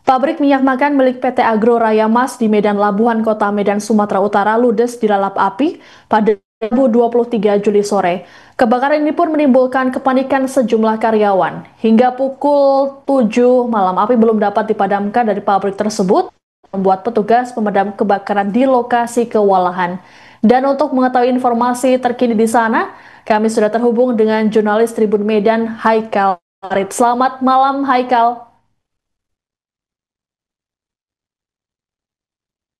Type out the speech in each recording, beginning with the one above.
Pabrik minyak makan milik PT Agro Raya Mas di Medan Labuhan, Kota Medan, Sumatera Utara ludes dilalap api pada Rabu 23 Juli sore. Kebakaran ini pun menimbulkan kepanikan sejumlah karyawan. Hingga pukul 7 malam api belum dapat dipadamkan dari pabrik tersebut, membuat petugas pemadam kebakaran di lokasi kewalahan. Dan untuk mengetahui informasi terkini di sana, kami sudah terhubung dengan jurnalis Tribun Medan, Haikal Farid. Selamat malam, Haikal.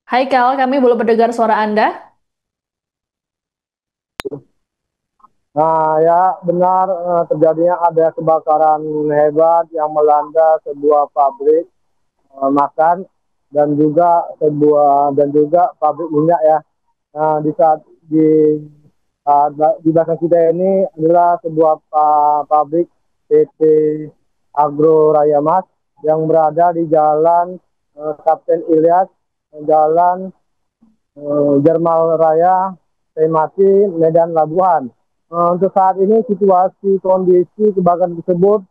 Haikal, kami belum mendengar suara Anda. Nah, ya benar terjadinya ada kebakaran hebat yang melanda sebuah pabrik makan dan juga pabrik minyak ya. Nah, di saat di belakang kita ini adalah sebuah pabrik PT Agro Raya Mas yang berada di Jalan Kapten Ilyas, Jalan Jermal Raya, Temati, Medan Labuhan. Untuk saat ini situasi kondisi kebakaran tersebut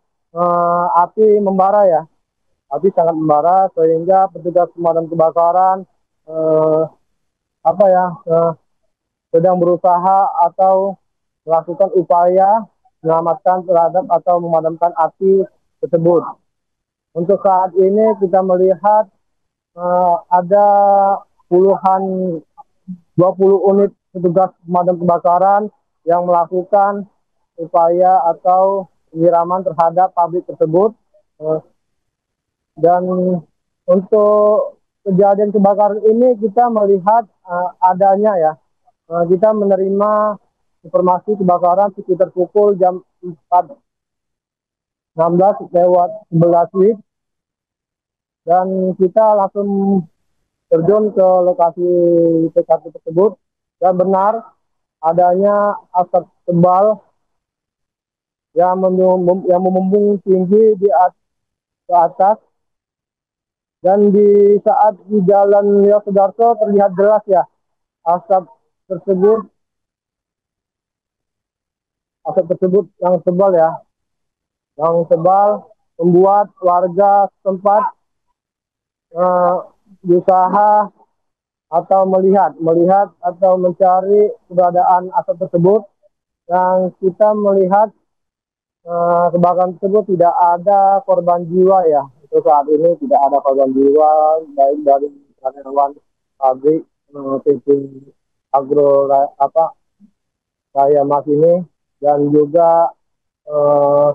api membara ya, api sangat membara sehingga petugas pemadam kebakaran eh, apa ya sedang berusaha atau melakukan upaya menyelamatkan terhadap atau memadamkan api tersebut. Untuk saat ini kita melihat ada puluhan 20 unit petugas pemadam kebakaran yang melakukan upaya atau penyiraman terhadap pabrik tersebut. Eh, Dan untuk kejadian kebakaran ini kita melihat adanya ya, kita menerima informasi kebakaran sekitar pukul jam 4.16 lewat 11 WIB dan kita langsung terjun ke lokasi TKP tersebut dan benar adanya asap tebal yang memumbung tinggi ke atas dan di saat di Jalan Leo Sudarso terlihat jelas ya asap tersebut asap tersebut yang tebal membuat warga setempat eh, berusaha atau melihat atau mencari keberadaan asap tersebut yang kita melihat kebakaran tersebut tidak ada korban jiwa ya. Untuk saat ini tidak ada korban jiwa baik dari karyawan pabrik PT Agro Raya Mas ini dan juga eh,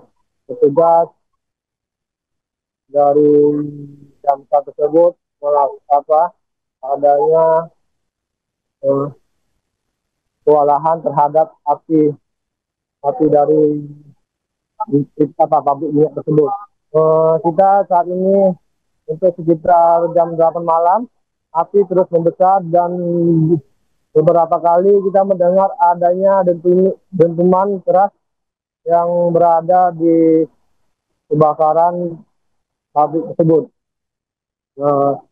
petugas dari damkar tersebut melakukan adanya eh, kewalahan terhadap api api dari pabrik minyak tersebut. Kita saat ini untuk sekitar jam 8 malam api terus membesar dan beberapa kali kita mendengar adanya dentuman keras yang berada di kebakaran pabrik tersebut.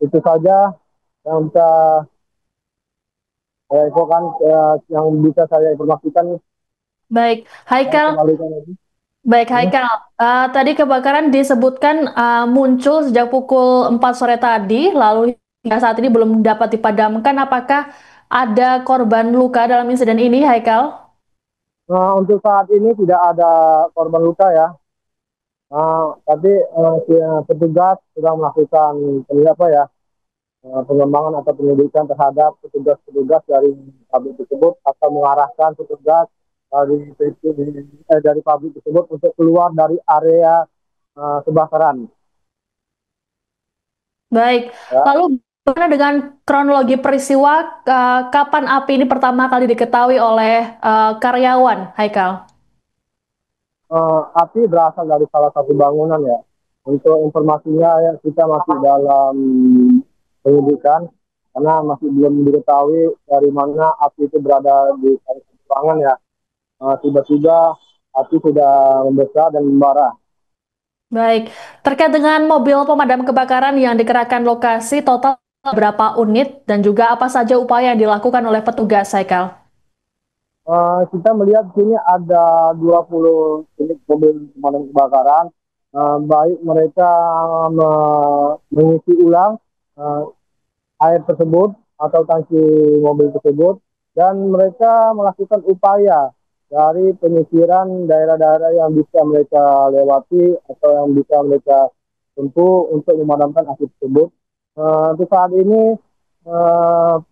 Itu saja yang bisa saya infokan, yang bisa saya informasikan. Baik, Saya Haikal. kembalikan lagi. Baik, Hmm. Haikal. Tadi kebakaran disebutkan muncul sejak pukul 4 sore tadi, lalu hingga saat ini belum dapat dipadamkan. Apakah ada korban luka dalam insiden ini, Haikal? Untuk saat ini tidak ada korban luka ya. Tapi petugas sudah melakukan pengembangan atau penyelidikan terhadap petugas-petugas dari pabrik tersebut atau mengarahkan petugas dari pabrik tersebut untuk keluar dari area kebakaran. Baik, Ya. lalu bagaimana dengan kronologi peristiwa kapan api ini pertama kali diketahui oleh karyawan, Haikal? Api berasal dari salah satu bangunan ya. Untuk informasinya ya, kita masih dalam penyidikan karena masih belum diketahui dari mana api itu berada di salah satu ruangan ya. Tiba-tiba api sudah membesar dan membara. Baik, terkait dengan mobil pemadam kebakaran yang dikerahkan lokasi total berapa unit dan juga apa saja upaya yang dilakukan oleh petugas, Haikal? Kita melihat di sini ada 20 unit mobil pemadam kebakaran. baik mereka mengisi ulang eh, air tersebut atau tangki mobil tersebut, dan mereka melakukan upaya dari penyisiran daerah-daerah yang bisa mereka lewati atau yang bisa mereka tempuh untuk memadamkan api tersebut. Untuk saat ini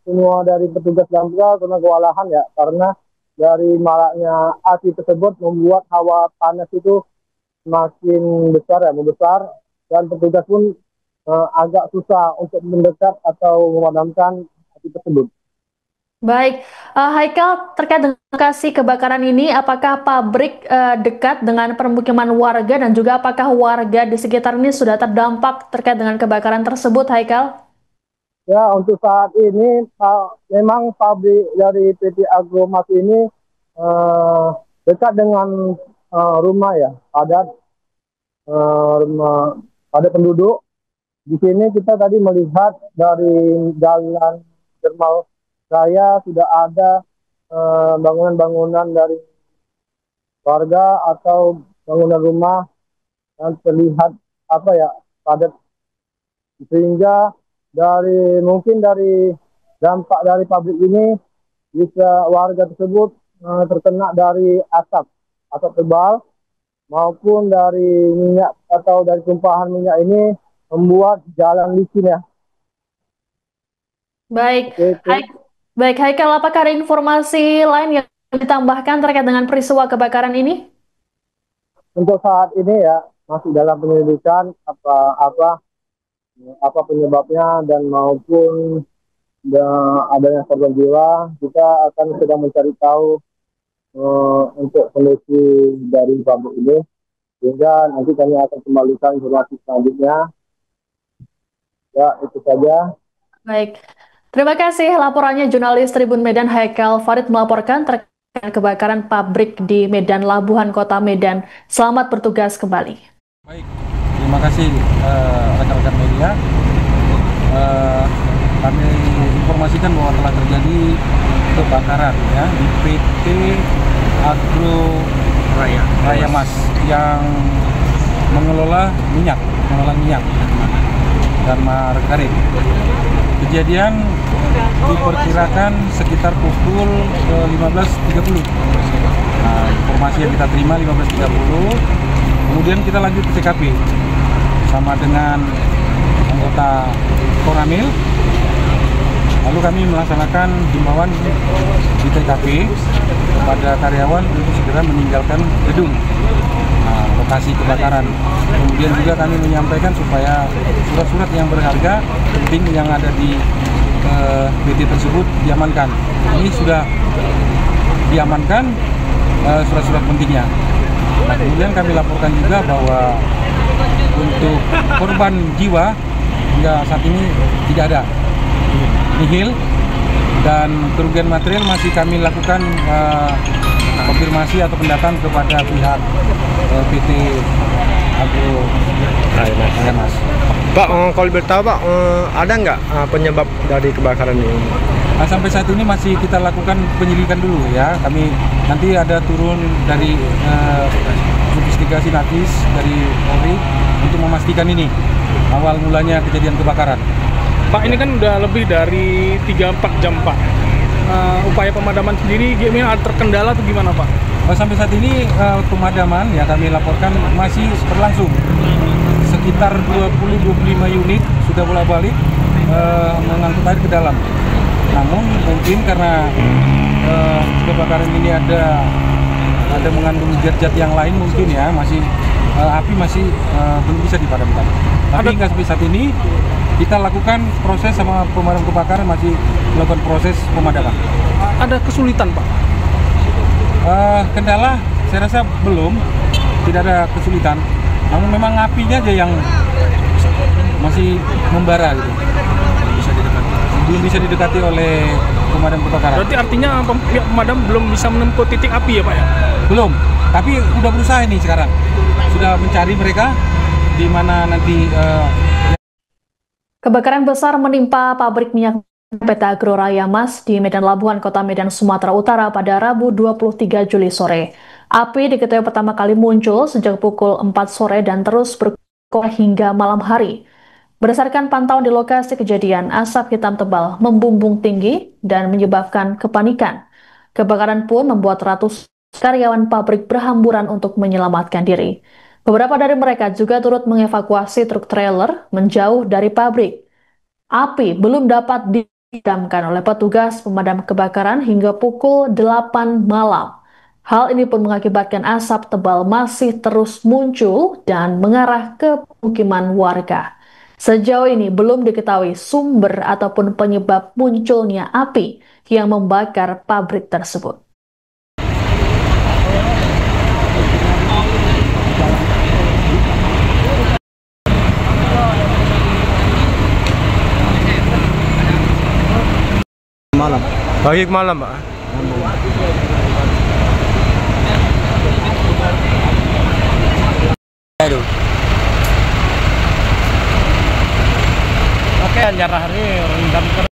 semua dari petugas damkar karena kewalahan ya, karena dari maraknya api tersebut membuat hawa panas itu semakin besar ya, membesar, dan petugas pun agak susah untuk mendekat atau memadamkan api tersebut. Baik, Haikal, terkait dengan lokasi kebakaran ini, apakah pabrik dekat dengan permukiman warga dan juga apakah warga di sekitar ini sudah terdampak terkait dengan kebakaran tersebut, Haikal? Ya, untuk saat ini memang pabrik dari PT Agromas ini eh, dekat dengan rumah ya, padat rumah padat penduduk. Di sini kita tadi melihat dari jalan Dermal Raya sudah ada bangunan-bangunan dari warga atau bangunan rumah yang terlihat apa ya, padat, sehingga mungkin dari dampak dari pabrik ini bisa warga tersebut terkena dari asap tebal maupun dari minyak atau dari tumpahan minyak ini membuat jalan licin ya. Baik, Oke, itu. Baik, Haikal, apakah ada informasi lain yang ditambahkan terkait dengan peristiwa kebakaran ini? Untuk saat ini ya masih dalam penyelidikan apa apa apa penyebabnya dan maupun adanya korban jiwa. Kita akan sedang mencari tahu untuk kondisi dari pabrik ini, sehingga nanti kami akan kembalikan informasi selanjutnya. Ya, itu saja. Baik, terima kasih laporannya jurnalis Tribun Medan Haikal Farid melaporkan terkait kebakaran pabrik di Medan Labuhan Kota Medan. Selamat bertugas kembali. Baik, terima kasih rekan-rekan media. Kami informasikan bahwa telah terjadi kebakaran ya di PT Agro Raya Mas yang mengelola minyak dan margarin. Kejadian diperkirakan sekitar pukul 15.30. Nah, informasi yang kita terima 15.30. Kemudian kita lanjut ke TKP sama dengan anggota Koramil. Lalu kami melaksanakan himbauan di TKP kepada karyawan untuk segera meninggalkan gedung lokasi kebakaran. Kemudian juga kami menyampaikan supaya surat-surat yang berharga penting yang ada di PT tersebut diamankan. Ini sudah diamankan surat-surat pentingnya. Nah, kemudian kami laporkan juga bahwa untuk korban jiwa hingga saat ini tidak ada, nihil, dan kerugian material masih kami lakukan konfirmasi atau pendataan kepada pihak PT Agro Raya Mas. Pak, kalau boleh tahu Pak, ada nggak penyebab dari kebakaran ini? Nah, sampai saat ini masih kita lakukan penyelidikan dulu ya. Kami nanti ada turun dari investigasi Natis dari Polri untuk memastikan ini awal mulanya kejadian kebakaran. Pak, ini kan udah lebih dari 3-4 jam Pak. Upaya pemadaman sendiri gimana, terkendala atau gimana Pak? Sampai saat ini pemadaman ya kami laporkan masih berlangsung. Sekitar 20-25 unit sudah bolak-balik mengangkut air ke dalam. Namun mungkin karena kebakaran ini ada mengandung zat-zat yang lain mungkin ya, masih api masih belum bisa dipadamkan. Tapi hingga sampai saat ini kita lakukan proses sama pemadam kebakaran, masih melakukan proses pemadaman. Ada kesulitan Pak? Kendala saya rasa belum, tidak ada kesulitan. Namun memang apinya aja yang masih membara gitu. Belum bisa didekati oleh pemadam kebakaran. Berarti artinya pihak pemadam belum bisa menempuh titik api ya Pak ya? Belum, tapi udah berusaha ini sekarang. Sudah mencari mereka di mana nanti. Kebakaran besar menimpa pabrik minyak PT Agroraya Mas di Medan Labuhan, Kota Medan, Sumatera Utara pada Rabu 23 Juli sore. Api diketahui pertama kali muncul sejak pukul 4 sore dan terus berkobar hingga malam hari. Berdasarkan pantauan di lokasi kejadian, asap hitam tebal membumbung tinggi dan menyebabkan kepanikan. Kebakaran pun membuat ratusan karyawan pabrik berhamburan untuk menyelamatkan diri. Beberapa dari mereka juga turut mengevakuasi truk trailer menjauh dari pabrik. Api belum dapat dipadamkan oleh petugas pemadam kebakaran hingga pukul 8 malam. Hal ini pun mengakibatkan asap tebal masih terus muncul dan mengarah ke pemukiman warga. Sejauh ini belum diketahui sumber ataupun penyebab munculnya api yang membakar pabrik tersebut. Malam. Pagi ke malam, Pak. Aduh. Oke, nyarah hari rendam terus.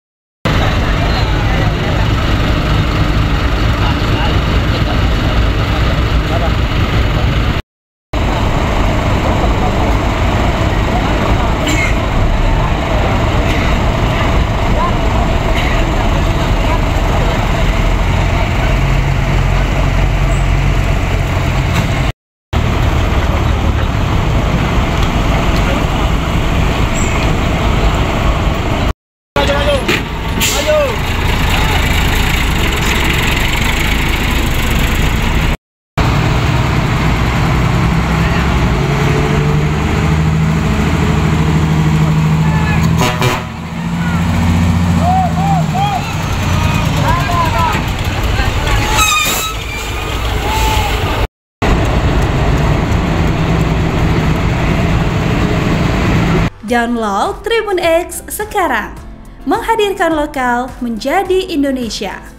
Download Tribun X sekarang, menghadirkan lokal menjadi Indonesia.